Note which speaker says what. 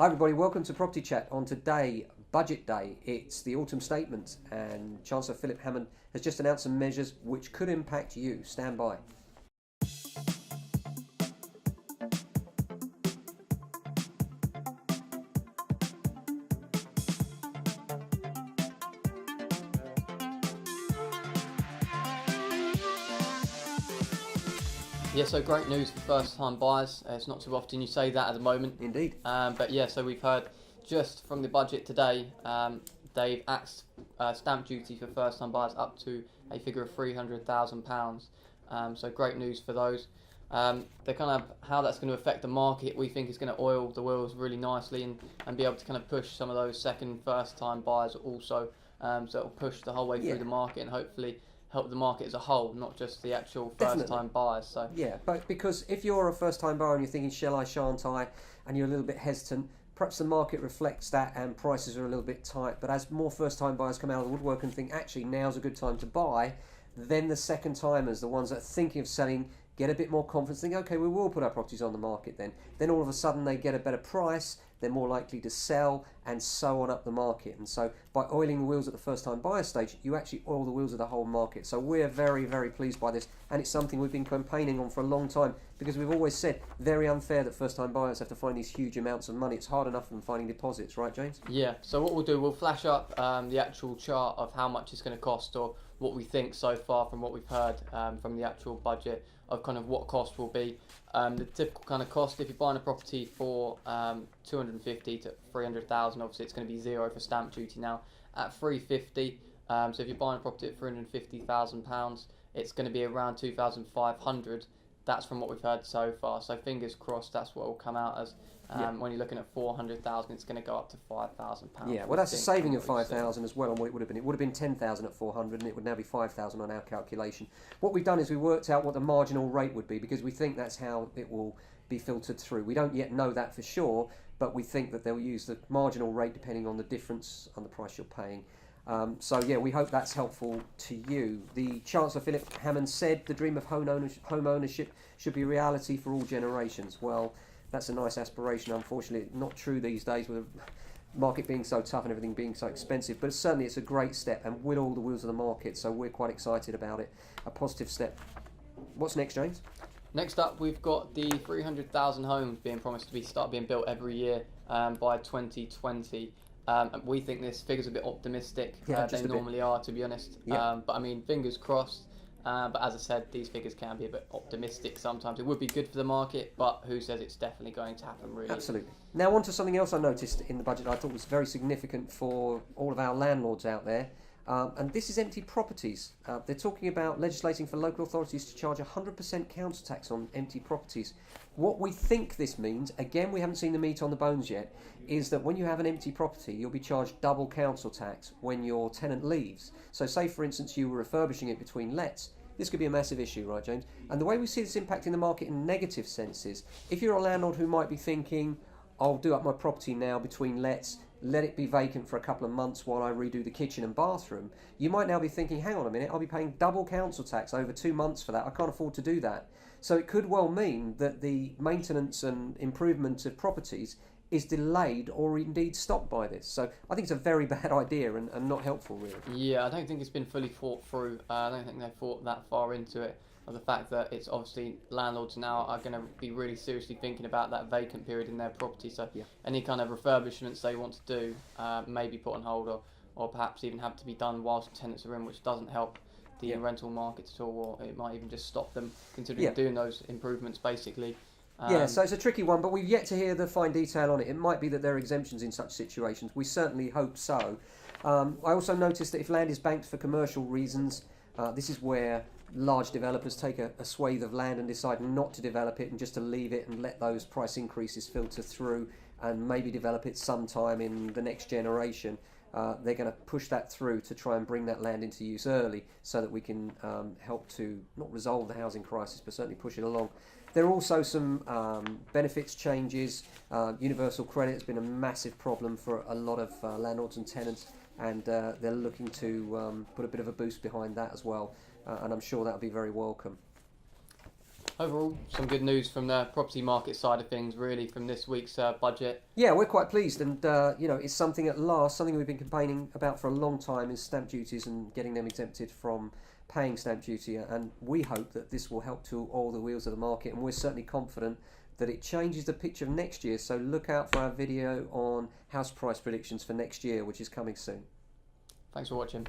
Speaker 1: Hi everybody, welcome to Property Chat. On today, Budget Day. It's the autumn statement and Chancellor Philip Hammond has just announced some measures which could impact you. Stand by.
Speaker 2: Yeah, so great news for first-time buyers. It's not too often you say that at the moment.
Speaker 1: Indeed.
Speaker 2: But yeah, so we've heard just from the budget today, they've axed stamp duty for first-time buyers up to a figure of £300,000. So great news for those. They're kind of how that's going to affect the market. We think is going to oil the wheels really nicely and be able to kind of push some of those second, first-time buyers also. So it'll push the whole way through the market and hopefully help the market as a whole, not just the actual first-time buyers. So
Speaker 1: yeah, but because if you're a first-time buyer and you're thinking, shall I, shan't I, and you're a little bit hesitant, perhaps the market reflects that and prices are a little bit tight. But as more first-time buyers come out of the woodwork and think, actually, now's a good time to buy, then the second-timers, the ones that are thinking of selling, get a bit more confidence, think, okay, we will put our properties on the market then. Then all of a sudden they get a better price, they're more likely to sell, and so on up the market. And so by oiling the wheels at the first time buyer stage, you actually oil the wheels of the whole market. So we're very, very pleased by this, and it's something we've been campaigning on for a long time, because we've always said very unfair that first time buyers have to find these huge amounts of money. It's hard enough for them finding deposits, right, James?
Speaker 2: yeah, so what we'll do, we'll flash up the actual chart of how much it's going to cost, or what we think so far from what we've heard from the actual budget of kind of what cost will be. The typical kind of cost, if you're buying a property for 250 to 300,000, obviously it's going to be zero for stamp duty now at 350. So if you're buying a property at £350,000, it's going to be around 2,500. That's from what we've heard so far. So fingers crossed, that's what will come out as. When you're looking at 400,000, it's going to go up to £5,000.
Speaker 1: Yeah, well, that's a saving of 5,000 as well on what it would have been. It would have been 10,000 at 400, and it would now be 5,000 on our calculation. What we've done is we worked out what the marginal rate would be, because we think that's how it will be filtered through. We don't yet know that for sure, but we think that they'll use the marginal rate depending on the difference on the price you're paying. So yeah, we hope that's helpful to you. The Chancellor Philip Hammond said the dream of home ownership should be a reality for all generations. Well, that's a nice aspiration. Unfortunately, not true these days with the market being so tough and everything being so expensive. But certainly it's a great step, and with all the wheels of the market, so we're quite excited about it. A positive step. What's next, James?
Speaker 2: Next up, we've got the 300,000 homes being promised to start being built every year by 2020. We think this figure's a bit optimistic. They normally are, to be honest.
Speaker 1: Yeah.
Speaker 2: But I mean, fingers crossed. But as I said, these figures can be a bit optimistic sometimes. It would be good for the market, but who says it's definitely going to happen, really?
Speaker 1: Absolutely. Now on to something else I noticed in the budget I thought was very significant for all of our landlords out there. And this is empty properties. They're talking about legislating for local authorities to charge 100% council tax on empty properties. What we think this means, again, we haven't seen the meat on the bones yet, is that when you have an empty property, you'll be charged double council tax when your tenant leaves. So say, for instance, you were refurbishing it between lets. This could be a massive issue, right, James? And the way we see this impacting the market in negative sense is, if you're a landlord who might be thinking, I'll do up my property now between lets, let it be vacant for a couple of months while I redo the kitchen and bathroom, you might now be thinking, hang on a minute, I'll be paying double council tax over 2 months for that. I can't afford to do that. So it could well mean that the maintenance and improvement of properties is delayed or indeed stopped by this. So I think it's a very bad idea and not helpful, really.
Speaker 2: Yeah, I don't think it's been fully thought through. I don't think they've thought that far into it, of the fact that it's obviously landlords now are going to be really seriously thinking about that vacant period in their property. So any kind of refurbishments they want to do may be put on hold, or perhaps even have to be done whilst tenants are in, which doesn't help the rental market at all, or it might even just stop them considering doing those improvements, basically.
Speaker 1: So it's a tricky one, but we've yet to hear the fine detail on it. It might be that there are exemptions in such situations. We certainly hope so. I also noticed that if land is banked for commercial reasons, this is where large developers take a swathe of land and decide not to develop it and just to leave it and let those price increases filter through and maybe develop it sometime in the next generation. They're going to push that through to try and bring that land into use early so that we can help to not resolve the housing crisis, but certainly push it along. There are also some benefits changes. Universal credit has been a massive problem for a lot of landlords and tenants, and they're looking to put a bit of a boost behind that as well, and I'm sure that'll be very welcome.
Speaker 2: overall, some good news from the property market side of things, really, from this week's budget.
Speaker 1: Yeah, we're quite pleased, and it's something at last, something we've been complaining about for a long time is stamp duties and getting them exempted from paying stamp duty, and we hope that this will help to oil the wheels of the market, and we're certainly confident that it changes the picture of next year. So look out for our video on house price predictions for next year, which is coming soon.
Speaker 2: Thanks for watching.